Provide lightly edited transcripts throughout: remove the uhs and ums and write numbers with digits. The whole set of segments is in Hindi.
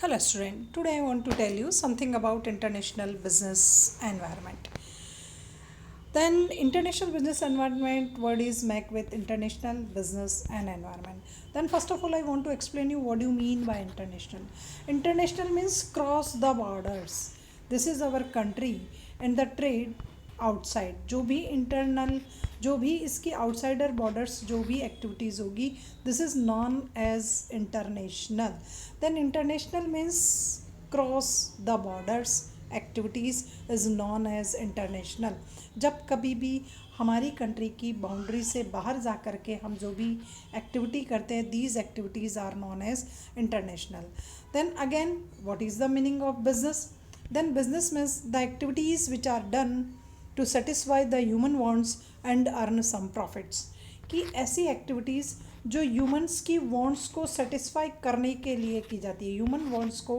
Hello student, today I want to tell you something about international business environment. Then international business environment word is make with international business and environment. Then first of all I want to explain you what do you mean by international. International means cross the borders. This is our country and the trade outside जो भी इंटरनल जो भी इसकी आउटसाइडर बॉर्डर्स जो भी एक्टिविटीज़ होगी this is known as international. Then international means cross the borders activities is known as international. जब कभी भी हमारी कंट्री की बाउंड्री से बाहर जा कर के हम जो भी एक्टिविटी करते हैं these activities are known as international. Then again what is the meaning of business. then business means the activities which are done to satisfy the human wants and earn some profits. कि ऐसी एक्टिविटीज़ जो ह्यूमन्स की वॉन्ट्स को सेटिस्फाई करने के लिए की जाती है. ह्यूमन वॉन्ट्स को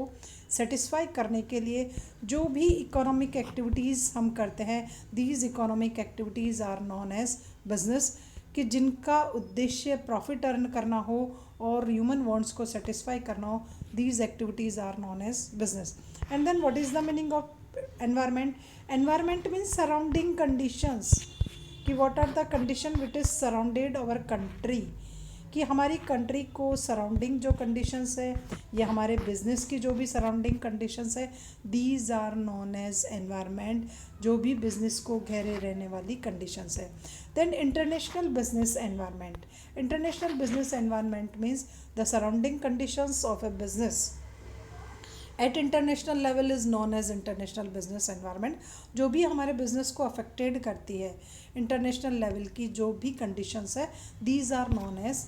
सेटिस्फाई करने के लिए जो भी इकोनॉमिक एक्टिविटीज़ हम करते हैं these economic activities are known as business. कि जिनका उद्देश्य प्रॉफिट अर्न करना हो और ह्यूमन वॉन्ट्स को सेटिस्फाई करना हो these activities are known as business. And then what is the meaning of environment? Environment means surrounding conditions. कि what are the condition which is surrounded our country. कि हमारी कंट्री को सराउंडिंग जो कंडीशंस है या हमारे बिजनेस की जो भी सराउंडिंग कंडीशंस है these are known as environment. जो भी बिजनेस को घेरे रहने वाली कंडीशंस है. Then international business environment. International business environment means the surrounding conditions of a business at international level is known as international business environment. जो भी हमारे बिजनेस को अफेक्टेड करती है इंटरनेशनल लेवल की जो भी कंडीशंस है these are known as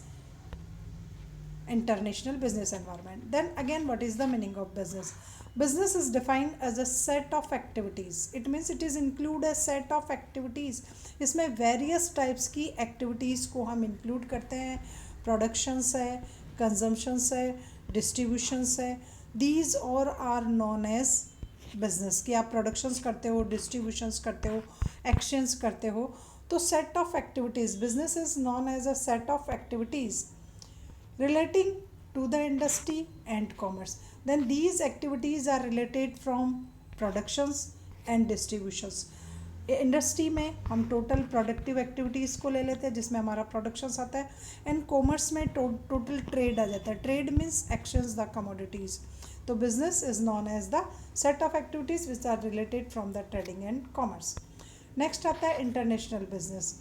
international business environment. Then again what is the meaning of business. Business is defined as a set of activities. It means it is include a set of activities. इसमें various types की activities को हम include करते हैं. Productions है, consumptions है, distributions है. These all are known as business. कि आप productions करते हो, distributions करते हो, actions करते हो. तो set of activities. Business is known as a set of activities relating to the industry and commerce. Then these activities are related from productions and distributions. Industry में हम टोटल प्रोडक्टिव एक्टिविटीज़ को ले लेते हैं जिसमें हमारा प्रोडक्शंस आता है एंड कॉमर्स में टोटल ट्रेड आ जाता है. Trade means exchange the commodities. तो business is known as the set of activities which are related from the trading and commerce. Next आता है international business.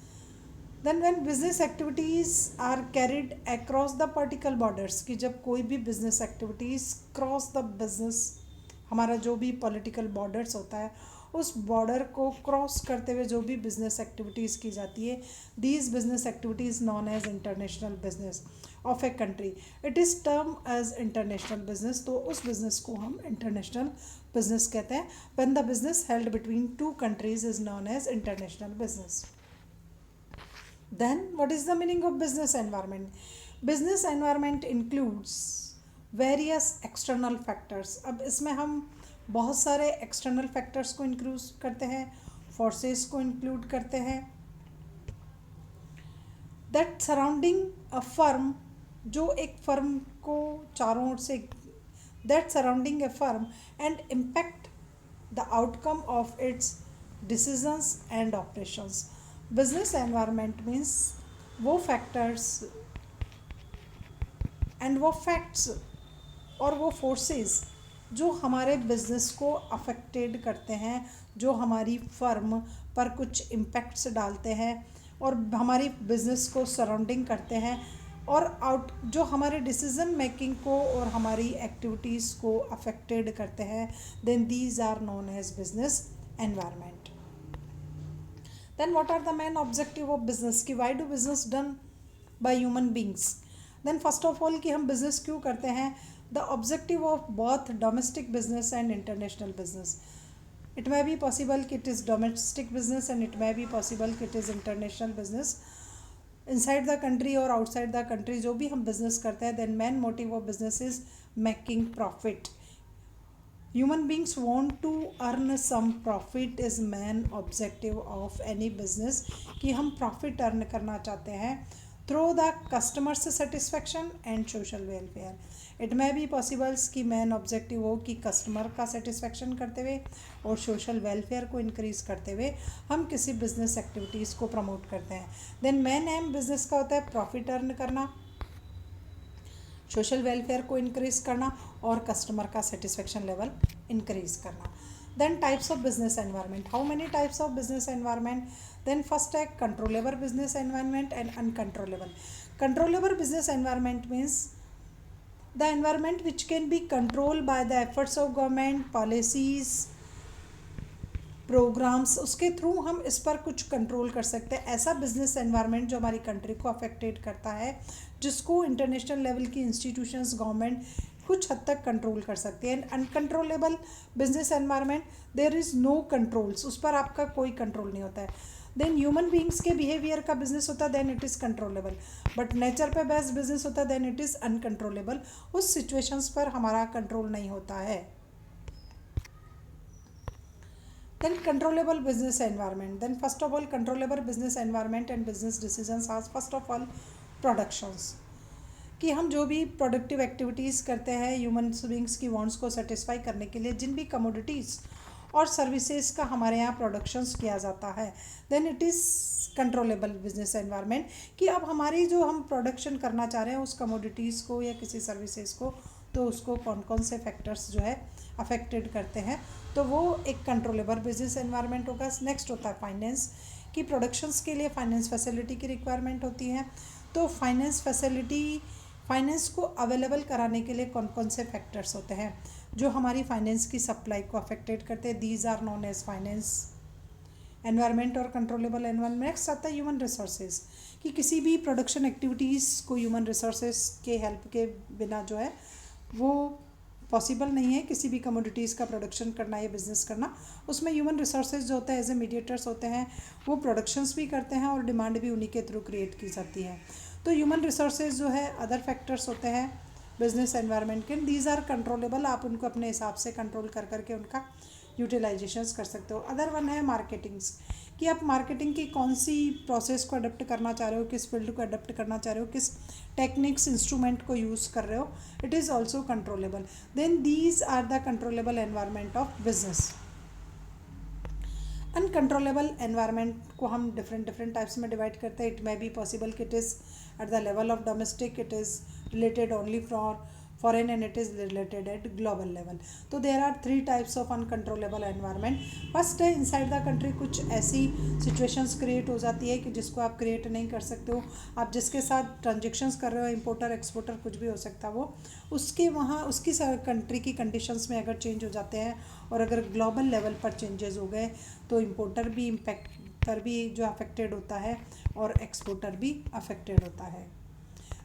Then when business activities are carried across the particular borders. कि जब कोई भी business activities cross the business हमारा जो भी पॉलिटिकल बॉर्डर्स होता है उस बॉर्डर को क्रॉस करते हुए जो भी बिजनेस एक्टिविटीज़ की जाती है these business activities known as international business of a country. It is term as international business. तो उस बिजनेस को हम इंटरनेशनल बिजनेस कहते हैं. When the business held between two countries is known as international business. Then what is the meaning of business environment? Business environment includes various external factors. अब इसमें हम बहुत सारे external factors को include करते हैं, forces को include करते हैं. That surrounding a firm जो एक firm को चारों ओर से that surrounding a firm and impact the outcome of its decisions and operations. Business environment means वो फैक्टर्स एंड वो फैक्ट्स और वो फोर्सेस जो हमारे बिजनेस को अफेक्टेड करते हैं जो हमारी फर्म पर कुछ इम्पैक्ट्स डालते हैं और हमारी बिजनेस को सराउंडिंग करते हैं और आउट जो हमारे डिसीजन मेकिंग को और हमारी एक्टिविटीज़ को अफेक्टेड करते हैं then these are known as business environment. Then what are the main objective of business? कि why do business done by human beings? Then first of all कि हम business क्यों करते हैं? The objective of both domestic business and international business. It may be possible कि it is domestic business and it may be possible कि it is international business. Inside the country or outside the country जो भी हम business करते हैं then main motive of business is making profit. Human beings want to earn some profit is main objective of any business. कि हम profit earn करना चाहते हैं through the customers satisfaction and social welfare. It may B possibles कि मेन ऑब्जेक्टिव हो कि कस्टमर का सेटिस्फैक्शन करते हुए और सोशल वेलफेयर को इंक्रीज़ करते हुए हम किसी बिजनेस एक्टिविटीज़ को प्रमोट करते हैं. देन मेन एम बिजनेस का होता है प्रॉफिट अर्न करना, सोशल वेलफेयर को इंक्रीज़ करना और कस्टमर का सेटिस्फैक्शन लेवल इंक्रीज़ करना. Then types of business environment. How many types of business environment? Then first है controllable business environment and uncontrollable. Controllable business environment means the environment which can be controlled by the efforts of government, policies, programs, उसके थ्रू हम इस पर कुछ कंट्रोल कर सकते हैं. ऐसा बिजनेस एनवायरनमेंट जो हमारी कंट्री को अफेक्टेड करता है, जिसको इंटरनेशनल लेवल की इंस्टीट्यूशंस, गवर्नमेंट कुछ हद तक कंट्रोल कर सकते हैं. Uncontrollable business environment, there is no controls, उस पर आपका कोई कंट्रोल नहीं होता है. देन ह्यूमन बींग्स के बिहेवियर का बिजनेस होता है, then it is controllable. But nature पे बेस्ड बिजनेस होता है, देन इट इज़ अनकंट्रोलेबल. उस सिचुएशंस पर हमारा कंट्रोल नहीं होता है. Then controllable business environment. Then first of all, controllable business environment and business decisions are first of all productions. कि हम जो भी प्रोडक्टिव एक्टिविटीज़ करते हैं ह्यूमन बींग्स की वांट्स को सेटिस्फाई करने के लिए, जिन भी कमोडिटीज़ और सर्विसेज का हमारे यहाँ प्रोडक्शंस किया जाता है, then it is controllable business environment. कि अब हमारी जो हम प्रोडक्शन करना चाह रहे हैं उस कमोडिटीज़ को या किसी सर्विसेज को, तो उसको कौन कौन से फैक्टर्स जो है अफेक्टेड करते हैं, तो वो एक कंट्रोलेबल बिजनेस एनवायरनमेंट होगा. नेक्स्ट होता है फाइनेंस, कि प्रोडक्शंस के लिए फाइनेंस फैसिलिटी की रिक्वायरमेंट होती है. तो फाइनेंस फैसिलिटी, फाइनेंस को अवेलेबल कराने के लिए कौन कौन से फैक्टर्स होते हैं जो हमारी फाइनेंस की सप्लाई को अफेक्टेड करते हैं, these are known as finance environment और कंट्रोलेबल एनवायरनमेंट. नेक्स्ट आता है ह्यूमन रिसोर्सेज, कि किसी भी प्रोडक्शन एक्टिविटीज़ को ह्यूमन रिसोर्सेज के हेल्प के बिना जो है वो पॉसिबल नहीं है. किसी भी कमोडिटीज़ का प्रोडक्शन करना या बिजनेस करना, उसमें ह्यूमन रिसोर्सेज जो होते हैं एज ए मीडिएटर्स होते हैं, वो प्रोडक्शंस भी करते हैं और डिमांड भी उन्हीं के थ्रू क्रिएट की जाती है. तो ह्यूमन रिसोर्सेज जो है अदर फैक्टर्स होते हैं बिजनेस एनवायरनमेंट के, दीज आर कंट्रोलेबल. आप उनको अपने हिसाब से कंट्रोल कर करके उनका यूटिलाइजेशंस कर सकते हो. अदर वन है मार्केटिंग्स, कि आप मार्केटिंग की कौन सी प्रोसेस को अडोप्ट करना चाह रहे हो, किस फील्ड को अडोप्ट करना चाह रहे हो, किस टेक्निक्स इंस्ट्रूमेंट को यूज़ कर रहे हो, it is also controllable. Then these are the controllable environment of business. Uncontrollable environment को हम डिफरेंट टाइप्स में डिवाइड करते हैं. इट मे बी पॉसिबल कि it is at the level of domestic, it is related only for foreign and it is related at global level. तो there are 3 types of uncontrollable environment. First है इनसाइड द कंट्री कुछ ऐसी सिचुएशंस क्रिएट हो जाती है कि जिसको आप क्रिएट नहीं कर सकते हो. आप जिसके साथ ट्रांजेक्शन्स कर रहे हो, इंपोर्टर एक्सपोर्टर कुछ भी हो सकता है, वो उसके वहाँ उसकी कंट्री की कंडीशंस में अगर चेंज हो जाते हैं और अगर ग्लोबल लेवल पर चेंजेस हो गए तो इंपोर्टर भी इम्पैक्टर भी जो अफेक्टेड होता है और एक्सपोर्टर भी अफेक्टेड होता है.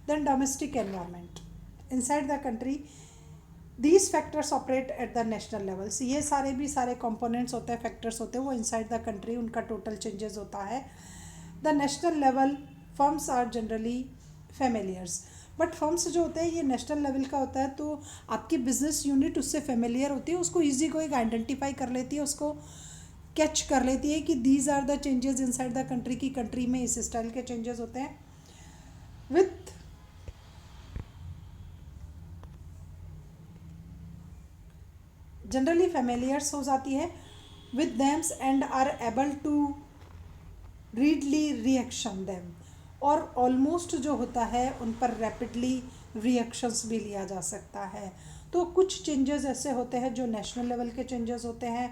Then domestic environment inside the country, these factors operate at the national level. So ये सारे components होते हैं, factors होते हैं, वो inside the country उनका total changes होता है. The national level firms are generally familiars. But firms जो होते हैं ये नेशनल लेवल का होता है, तो आपकी बिजनेस यूनिट उससे फेमिलियर होती है, उसको ईजी को एक आइडेंटिफाई कर लेती है, उसको कैच कर लेती है कि these are the changes inside the country, की कंट्री में इस स्टाइल के चेंजेस होते हैं. विथ जनरली फेमिलियर्स हो जाती है with them and are able to readily reaction them, और ऑलमोस्ट जो होता है उन पर रैपिडली रिएक्शंस भी लिया जा सकता है. तो कुछ चेंजेस ऐसे होते हैं जो नेशनल लेवल के चेंजेस होते हैं,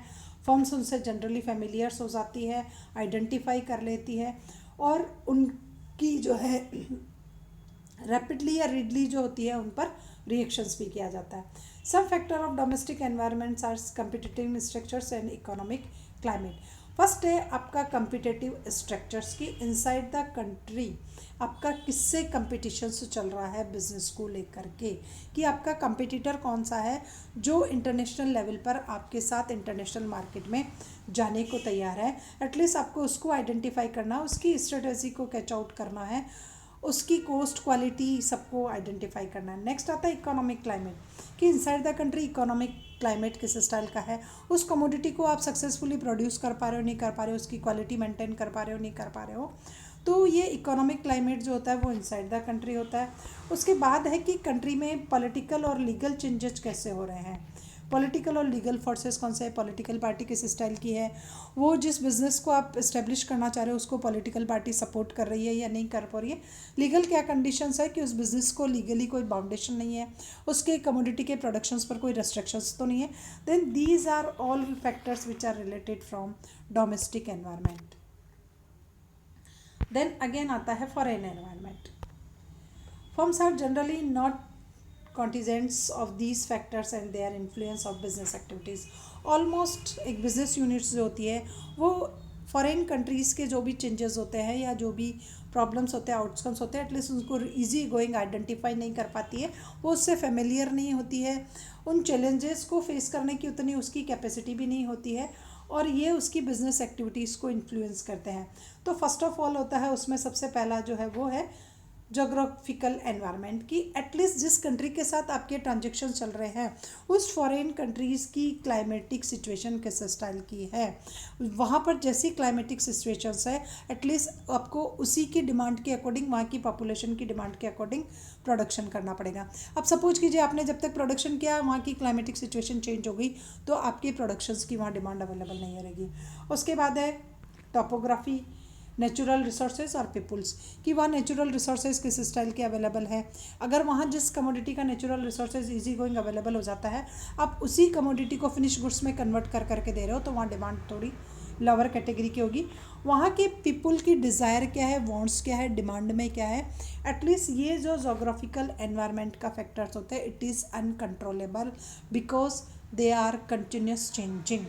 फर्म्स उनसे जनरली फेमिलियर्स हो जाती है, आइडेंटिफाई कर लेती है और उनकी जो है रैपिडली या रीडली जो होती है उन पर रिएक्शंस भी किया जाता है. Some factor of domestic environments are competitive structures and economic climate. First है आपका कम्पिटिटिव स्ट्रक्चर्स की इनसाइड द कंट्री आपका किससे कंपटीशन चल रहा है बिजनेस को लेकर के, कि आपका कंपटीटर कौन सा है जो इंटरनेशनल लेवल पर आपके साथ इंटरनेशनल मार्केट में जाने को तैयार है. एटलीस्ट आपको उसको आइडेंटिफाई करना, उसकी स्ट्रेटजी को कैच आउट करना है, उसकी कॉस्ट क्वालिटी सबको आइडेंटिफाई करना है. नेक्स्ट आता है इकोनॉमिक क्लाइमेट, कि inside the country economic climate किस स्टाइल का है, उस कमोडिटी को आप सक्सेसफुली प्रोड्यूस कर पा रहे हो नहीं कर पा रहे हो, उसकी क्वालिटी मेंटेन कर पा रहे हो नहीं कर पा रहे हो, तो ये इकोनॉमिक क्लाइमेट जो होता है वो इनसाइड द कंट्री होता है। उसके बाद है कि कंट्री में पॉलिटिकल और लीगल चेंजेस कैसे हो रहे हैं। पॉलिटिकल और लीगल फोर्सेस कौन से है, पॉलिटिकल पार्टी किस स्टाइल की है, वो जिस बिज़नेस को आप इस्टेब्लिश करना चाह रहे हो उसको पॉलिटिकल पार्टी सपोर्ट कर रही है या नहीं कर पा रही है। लीगल क्या कंडीशंस है कि उस बिज़नेस को लीगली कोई बाउंडेशन नहीं है, उसके कमोडिटी के प्रोडक्शंस पर कोई रेस्ट्रिक्शंस तो नहीं है। Then these are all factors which are related from domestic environment. Then again आता है foreign environment. Firms are generally not contingents of these factors and their influence of business activities. Almost एक बिजनेस यूनिट्स जो होती है वो फॉरेन कंट्रीज़ के जो भी चेंजेस होते हैं या जो भी प्रॉब्लम्स होते हैं, आउटकम्स होते हैं, एटलीस्ट उनको ईजी गोइंग आइडेंटिफाई नहीं कर पाती है, वो उससे फेमिलियर नहीं होती है, उन चैलेंजेस को फेस करने की उतनी उसकी कैपेसिटी भी नहीं होती है, और ये उसकी बिजनेस एक्टिविटीज़ को इन्फ्लुएंस करते हैं। तो फर्स्ट ऑफ ऑल होता है उसमें सबसे पहला जो है वो है जोग्राफिकल एनवायरनमेंट की, एटलीस्ट जिस कंट्री के साथ आपके ट्रांजेक्शन चल रहे हैं उस फॉरेन कंट्रीज़ की क्लाइमेटिक सिचुएशन किस स्टाइल की है, वहाँ पर जैसी क्लाइमेटिक सिचुएशंस है एटलीस्ट आपको उसी की डिमांड के अकॉर्डिंग, वहाँ की पॉपुलेशन की डिमांड के अकॉर्डिंग प्रोडक्शन करना पड़ेगा। अब सपोज कीजिए आपने जब तक प्रोडक्शन किया वहाँ की क्लाइमेटिक सिचुएशन चेंज हो गई तो आपकी प्रोडक्शंस की वहाँ डिमांड अवेलेबल नहीं रहेगी। उसके बाद है टोपोग्राफी, नेचुरल रिसोर्सेज और पीपुल्स, कि वहाँ नेचुरल रिसोर्सेज किस स्टाइल के अवेलेबल है। अगर वहाँ जिस कमोडिटी का natural resources easy going available हो जाता है, आप उसी कमोडिटी को फिनिश गुड्स में कन्वर्ट कर करके दे रहे हो तो वहाँ डिमांड थोड़ी लोअर कैटेगरी की होगी। वहाँ के पीपुल की डिज़ायर क्या है, वांट्स क्या है, डिमांड में क्या है, एटलीस्ट ये जो जोग्राफिकल एनवायरनमेंट का फैक्टर्स होते हैं it is uncontrollable because they are continuous changing.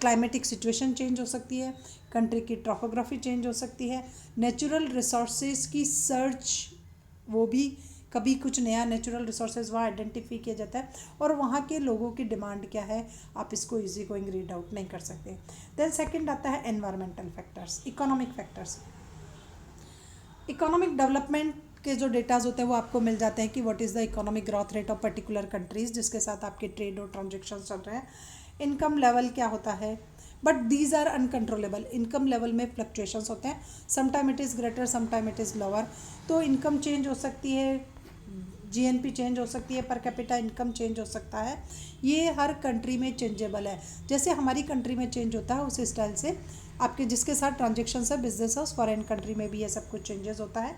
Climatic situation change हो सकती है, कंट्री की ट्रोपोग्राफी चेंज हो सकती है, नेचुरल रिसोर्सेज की सर्च, वो भी कभी कुछ नया नेचुरल रिसोर्सेज वहाँ आइडेंटिफाई किया जाता है और वहाँ के लोगों की डिमांड क्या है आप इसको इजी गोइंग रीड आउट नहीं कर सकते। देन सेकंड आता है environmental factors, economic factors. Economic development के जो डेटाज होते हैं वो आपको मिल जाते हैं कि what is the economic growth rate of particular countries जिसके साथ आपके ट्रेड और ट्रांजेक्शन चल रहे हैं, इनकम लेवल क्या होता है, but these are uncontrollable. Income level में फ्लक्चुएशंस होते हैं, sometime it is greater sometime it is lower. तो इनकम चेंज हो सकती है, जीएनपी चेंज हो सकती है, पर कैपिटा इनकम चेंज हो सकता है, ये हर कंट्री में चेंजेबल है। जैसे हमारी कंट्री में चेंज होता है उस स्टाइल से आपके जिसके साथ ट्रांजेक्शन है बिजनेस है उस फॉरेन कंट्री में भी ये सब कुछ चेंजेस होता है।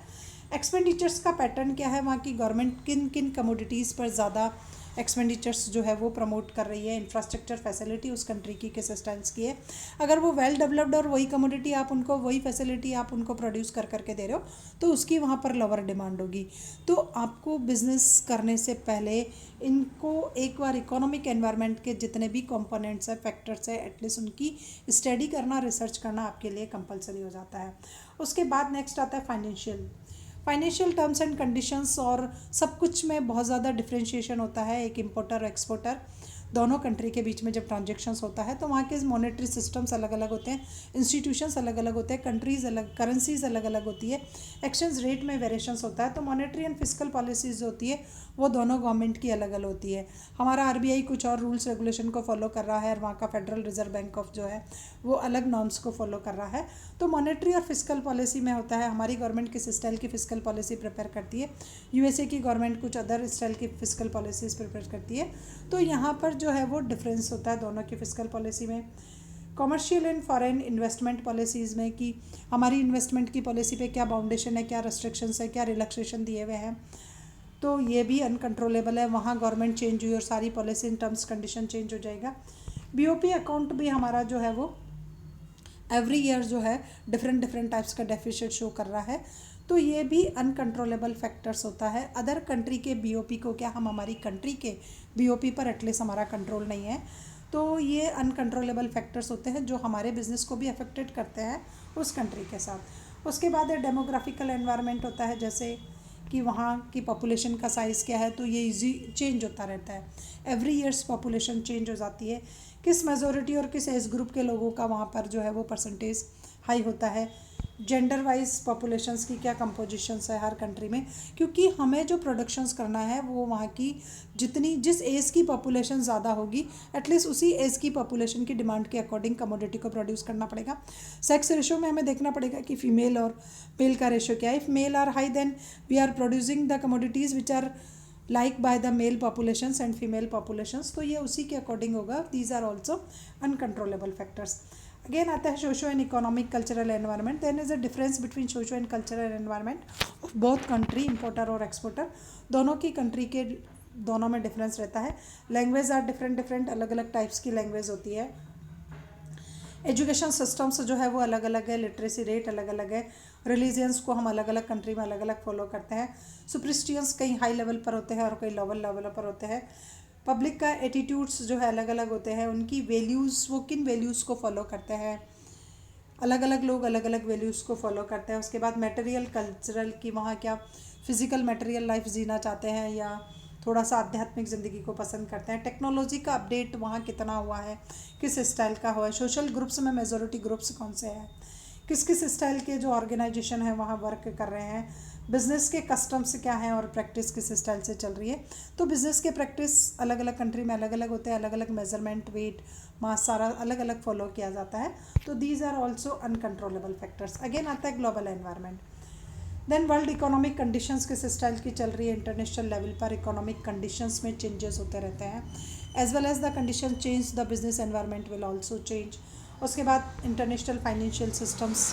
एक्सपेंडिचर्स का पैटर्न क्या है, वहाँ की गवर्नमेंट किन किन कमोडिटीज़ पर ज़्यादा एक्सपेंडिचर्स जो है वो प्रमोट कर रही है, इंफ्रास्ट्रक्चर फैसिलिटी उस कंट्री की किस स्टाइल्स की है। अगर वो वेल डेवलप्ड और वही कमोडिटी आप उनको, वही फैसिलिटी आप उनको प्रोड्यूस कर करके दे रहे हो तो उसकी वहाँ पर लोअर डिमांड होगी। तो आपको बिजनेस करने से पहले इनको एक बार इकोनॉमिक एनवायरनमेंट के जितने भी कंपोनेंट्स हैं, फैक्टर्स हैं, एटलीस्ट उनकी स्टडी करना, रिसर्च करना आपके लिए कंपलसरी हो जाता है। उसके बाद नेक्स्ट आता है फाइनेंशियल टर्म्स एंड कंडीशंस, और सब कुछ में बहुत ज़्यादा डिफ्रेंशिएशन होता है। एक इम्पोर्टर और एक्सपोर्टर दोनों कंट्री के बीच में जब ट्रांजेक्शन्स होता है तो वहाँ के मॉनेटरी सिस्टम्स अलग अलग होते हैं, इंस्टीट्यूशंस अलग अलग होते हैं, कंट्रीज़ अलग, करेंसीज अलग अलग होती है, एक्सचेंज रेट में वेरिएशंस होता है। तो मॉनेटरी एंड फिस्कल पॉलिसीज़ जो होती है वो दोनों गवर्नमेंट की अलग अलग होती है। हमारा आरबीआई कुछ और रूल्स रेगुलेशन को फॉलो कर रहा है और वहाँ का फेडरल रिजर्व बैंक ऑफ जो है वो अलग नॉर्म्स को फॉलो कर रहा है। तो मॉनेटरी और फिस्कल पॉलिसी में होता है हमारी गवर्नमेंट किस स्टाइल की फिस्कल पॉलिसी प्रिपेयर करती है, यूएसए की गवर्नमेंट कुछ अदर स्टाइल की फिस्कल पॉलिसीज़ प्रिपेयर करती है। तो यहाँ पर जो है वो डिफरेंस होता है दोनों की फिस्कल पॉलिसी में। Commercial and foreign investment policies में कि हमारी इन्वेस्टमेंट की पॉलिसी पे क्या बाउंडेशन है, क्या रेस्ट्रिक्शंस है, क्या रिलैक्सेशन दिए हुए हैं, तो ये भी अनकंट्रोलेबल है। वहाँ गवर्नमेंट चेंज हुई और सारी policy in terms condition change हो जाएगा। बीओपी अकाउंट भी हमारा जो है वो एवरी ईयर जो है डिफरेंट टाइप्स का डेफिसिट शो कर रहा है। तो ये भी अनकंट्रोलेबल फैक्टर्स होता है। अदर कंट्री के बीओपी को क्या हम हमारी कंट्री के बीओपी पर एटलीस्ट हमारा कंट्रोल नहीं है। तो ये अनकंट्रोलेबल फैक्टर्स होते हैं जो हमारे बिजनेस को भी अफेक्टेड करते हैं उस कंट्री के साथ। उसके बाद डेमोग्राफिकल एनवायरनमेंट होता है, जैसे कि वहाँ की पॉपुलेशन का साइज़ क्या है, तो ये इजी चेंज होता रहता है। एवरी ईयर्स पॉपुलेशन चेंज हो जाती है। किस मेजॉरिटी और किस एज ग्रुप के लोगों का वहाँ पर जो है वो परसेंटेज हाई होता है, जेंडर वाइज पॉपुलेशंस की क्या कंपोजिशंस है हर कंट्री में, क्योंकि हमें जो प्रोडक्शंस करना है वो वहाँ की जिस एज की पॉपुलेशन ज़्यादा होगी एटलीस्ट उसी एज की पॉपुलेशन की डिमांड के अकॉर्डिंग कमोडिटी को प्रोड्यूस करना पड़ेगा। सेक्स रेशो में हमें देखना पड़ेगा कि फीमेल और मेल का रेशो क्या है। If male are high then we are producing the commodities which are like by the male populations and female populations, तो ये उसी के अकॉर्डिंग होगा। These are also uncontrollable factors. Again आता है socio and economic cultural environment. Then is a difference between socio and cultural environment of both country, importer और एक्सपोर्टर, दोनों की कंट्री के दोनों में डिफरेंस रहता है। लैंग्वेज आर डिफरेंट, अलग अलग टाइप्स की लैंग्वेज होती है। एजुकेशन सिस्टम्स जो है वो अलग अलग है, लिटरेसी रेट अलग अलग है। रिलीजियंस को हम अलग अलग कंट्री में अलग अलग फॉलो करते हैं। सुपरस्टिशंस कहीं हाई लेवल पर होते हैं और कहीं लोअर लेवल पर होते हैं। पब्लिक का एटीट्यूड्स जो है अलग अलग होते हैं, उनकी वैल्यूज़, वो किन वैल्यूज़ को फॉलो करते हैं, अलग अलग लोग अलग अलग वैल्यूज़ को फॉलो करते हैं। उसके बाद मटेरियल कल्चरल की वहाँ क्या फिजिकल मटेरियल लाइफ जीना चाहते हैं या थोड़ा सा आध्यात्मिक ज़िंदगी को पसंद करते हैं। टेक्नोलॉजी का अपडेट वहाँ कितना हुआ है, किस स्टाइल का हुआ है। सोशल ग्रुप्स में मेजॉरिटी ग्रुप्स कौन से हैं, किस किस स्टाइल के जो ऑर्गेनाइजेशन है वहाँ वर्क कर रहे हैं। बिज़नेस के कस्टम्स क्या हैं और प्रैक्टिस किस स्टाइल से चल रही है। तो बिज़नेस के प्रैक्टिस अलग अलग कंट्री में अलग अलग होते हैं, अलग अलग मेजरमेंट, वेट, मास सारा अलग अलग फॉलो किया जाता है। तो these are also uncontrollable factors. Again आता है global environment. Then world economic conditions किस स्टाइल की चल रही है। इंटरनेशनल लेवल पर इकोनॉमिक कंडीशंस में चेंजेस होते रहते हैं। As well as the condition change the business environment will also change. उसके बाद इंटरनेशनल फाइनेंशियल सिस्टम्स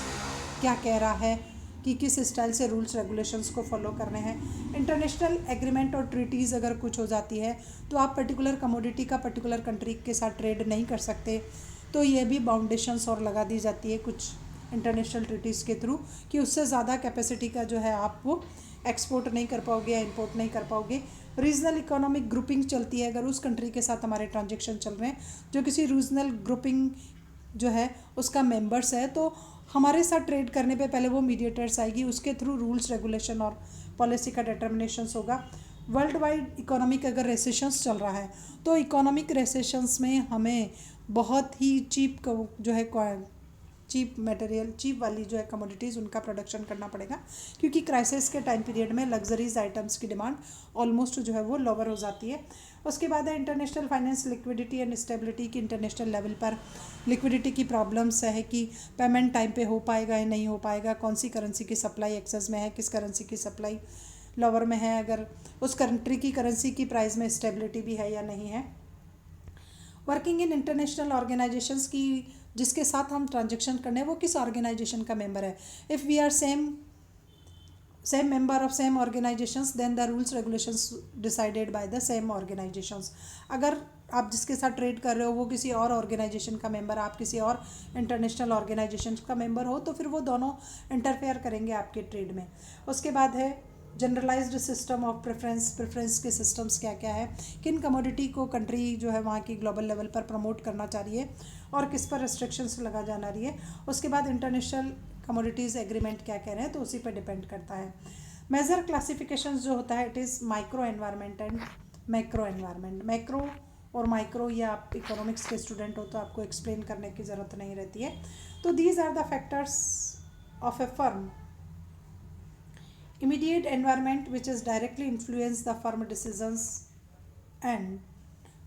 क्या कह रहा है कि किस स्टाइल से रूल्स रेगुलेशंस को फॉलो करने हैं। इंटरनेशनल एग्रीमेंट और ट्रीटीज़ अगर कुछ हो जाती है तो आप पर्टिकुलर कमोडिटी का पर्टिकुलर कंट्री के साथ ट्रेड नहीं कर सकते, तो ये भी बाउंडेशंस और लगा दी जाती है कुछ इंटरनेशनल ट्रीटीज़ के थ्रू कि उससे ज़्यादा कैपेसिटी का जो है आप वो एक्सपोर्ट नहीं कर पाओगे या इंपोर्ट नहीं कर पाओगे। रीजनल इकोनॉमिक ग्रुपिंग चलती है, अगर उस कंट्री के साथ हमारे ट्रांजेक्शन चल रहे हैं जो किसी रीजनल ग्रुपिंग जो है उसका मेंबर्स है, तो हमारे साथ ट्रेड करने पे पहले वो मीडिएटर्स आएगी, उसके थ्रू रूल्स रेगुलेशन और पॉलिसी का डिटर्मिनेशंस होगा। वर्ल्ड वाइड इकोनॉमिक अगर रेसेशंस चल रहा है तो इकोनॉमिक रेसेशंस में हमें बहुत ही चीप जो है चीप मटेरियल, चीप वाली जो है कमोडिटीज़ उनका प्रोडक्शन करना पड़ेगा, क्योंकि क्राइसिस के टाइम पीरियड में लग्जरीज आइटम्स की डिमांड ऑलमोस्ट जो है वो लोअर हो जाती है। उसके बाद है international finance liquidity and stability की इंटरनेशनल लेवल पर लिक्विडिटी की प्रॉब्लम्स है कि पेमेंट टाइम पे हो पाएगा या नहीं हो पाएगा, कौन सी करेंसी की सप्लाई एक्सेस में है, किस करेंसी की सप्लाई लोअर में है, अगर उस कंट्री की करेंसी की प्राइस में स्टेबिलिटी भी है या नहीं है। वर्किंग इन इंटरनेशनल ऑर्गेनाइजेशंस की जिसके साथ हम ट्रांजेक्शन करने हैं वो किस ऑर्गेनाइजेशन का मेंबर है। If we are same member of same organizations then the rules regulations decided by the same organizations. अगर आप जिसके साथ ट्रेड कर रहे हो वो किसी और ऑर्गेनाइजेशन का मेंबर, आप किसी और इंटरनेशनल ऑर्गेनाइजेशन का मेंबर हो, तो फिर वो दोनों इंटरफेयर करेंगे आपके ट्रेड में। उसके बाद है जनरलाइज्ड सिस्टम ऑफ प्रेफरेंस के सिस्टम्स क्या क्या है, किन कमोडिटी को कंट्री जो है वहाँ की ग्लोबल लेवल पर प्रमोट करना चाह रही है और किस पर रिस्ट्रिक्शंस लगा जाना रही है। उसके बाद इंटरनेशनल कमोडिटीज़ एग्रीमेंट क्या कह रहे हैं, तो उसी पर डिपेंड करता है। मेजर क्लासिफिकेशंस जो होता है it is micro environment and macro environment. Macro और माइक्रो, या आप इकोनॉमिक्स के स्टूडेंट हो तो आपको एक्सप्लेन करने की ज़रूरत नहीं रहती है। तो these are the factors of a firm. Immediate environment which is directly influence the firm decisions and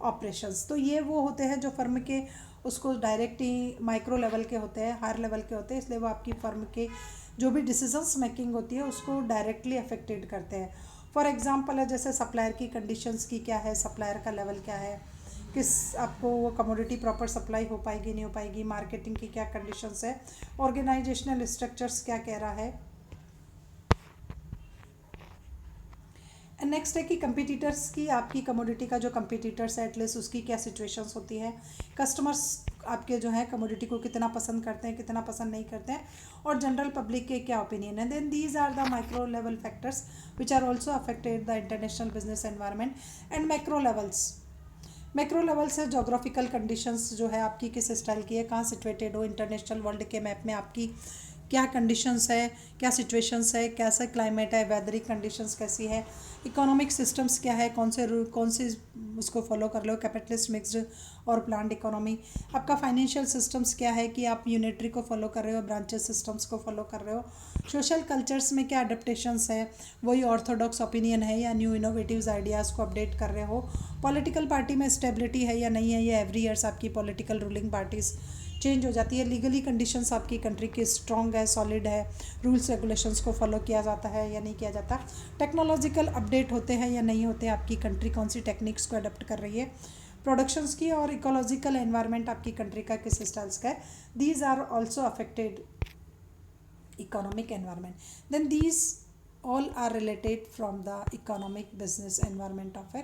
operations। तो ये वो होते हैं जो फर्म के उसको डायरेक्टली माइक्रो लेवल के होते हैं, हायर लेवल के होते हैं, इसलिए वो आपकी फर्म के जो भी डिसीजंस मेकिंग होती है उसको डायरेक्टली अफेक्टेड करते हैं। फॉर एग्जांपल है जैसे सप्लायर की कंडीशंस की क्या है, सप्लायर का लेवल क्या है, किस आपको वो कमोडिटी प्रॉपर सप्लाई हो पाएगी नहीं हो पाएगी, मार्केटिंग की क्या कंडीशंस है, ऑर्गेनाइजेशनल स्ट्रक्चर्स क्या कह रहा है। नेक्स्ट है कि कंपटीटर्स की, आपकी कमोडिटी का जो कंपटीटर्स है एटलीस्ट उसकी क्या सिचुएशंस होती है, कस्टमर्स आपके जो है कमोडिटी को कितना पसंद करते हैं कितना पसंद नहीं करते हैं, और जनरल पब्लिक के क्या ओपिनियन है। Then these are the micro level factors which are also affected the international business environment. And macro levels है जोग्राफिकल कंडीशंस जो है आपकी किस स्टाइल की है, कहाँ सिचुएटेड हो इंटरनेशनल वर्ल्ड के मैप में, आपकी क्या कंडीशंस है, क्या सिचुएशंस है, कैसा क्लाइमेट है, वेदरिक कंडीशंस कैसी है, इकोनॉमिक सिस्टम्स क्या है, कौन से उसको फॉलो कर लो, कैपिटलिस्ट मिक्स्ड और प्लान्ड इकोनॉमी। आपका फाइनेंशियल सिस्टम्स क्या है कि आप यूनिटरी को फॉलो कर रहे हो, ब्रांचेस सिस्टम्स को फॉलो कर रहे हो। सोशल कल्चर्स में क्या अडेप्टेशंस है, वही ऑर्थोडॉक्स ओपिनियन है या न्यू इनोवेटिव्स आइडियाज़ को अपडेट कर रहे हो। पॉलिटिकल पार्टी में स्टेबिलिटी है या नहीं है, ये एवरी ईयर्स आपकी पॉलिटिकल रूलिंग पार्टीज चेंज हो जाती है। लीगली कंडीशंस आपकी कंट्री की स्ट्रॉन्ग है, सॉलिड है, रूल्स रेगुलेशंस को फॉलो किया जाता है या नहीं किया जाता। टेक्नोलॉजिकल अपडेट होते हैं या नहीं होते, आपकी कंट्री कौन सी टेक्निक्स को अडॉप्ट कर रही है, प्रोडक्शंस की, और इकोलॉजिकल एनवायरनमेंट आपकी कंट्री का किस स्टाइल्स का है। These are also affected economic environment. Then these all are related from the economic business environment of a